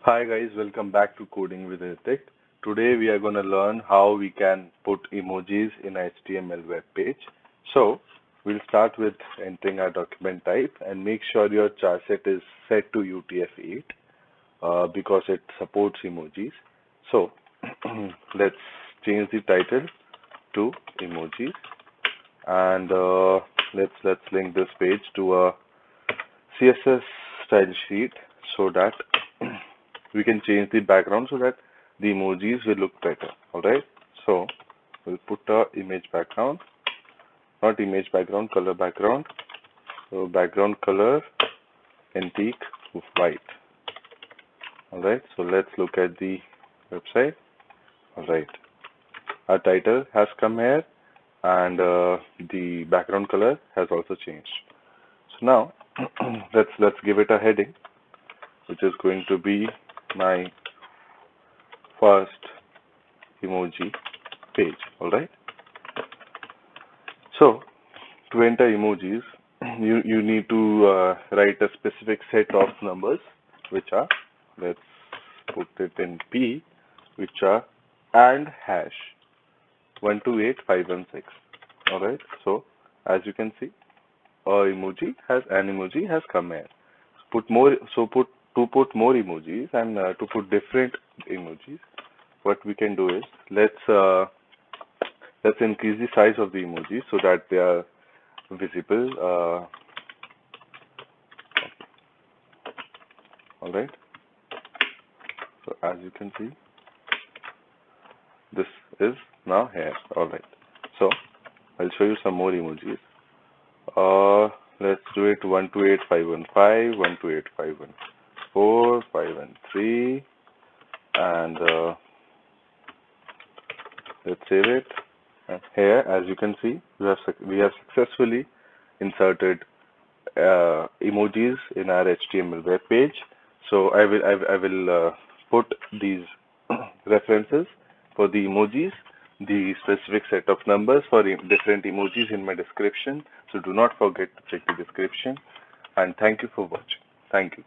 Hi guys, welcome back to Coding with Ritik. Today we are going to learn how we can put emojis in a HTML web page. So we'll start with entering our document type and make sure your charset is set to UTF-8 because it supports emojis. So let's change the title to emojis and let's link this page to a CSS style sheet so that we can change the background so that the emojis will look better. Alright, so we'll put a image background, not image background, color background. So background color antique white. Alright, so let's look at the website. Alright, our title has come here and the background color has also changed. So now let's give it a heading, which is going to be my first emoji page. Alright, so to enter emojis you need to write a specific set of numbers, which are, let's put it in P, which are and hash 128516. Alright, so as you can see, an emoji has come here. Put more emojis and to put different emojis, what we can do is let's increase the size of the emojis so that they are visible. All right, so as you can see, this is now here. All right, so I'll show you some more emojis. Let's do it 128515, 128514, 513, and let's save it. And here, as you can see, we have successfully inserted emojis in our HTML web page. So I will put these references for the emojis, the specific set of numbers for different emojis in my description. So do not forget to check the description. And thank you for watching. Thank you.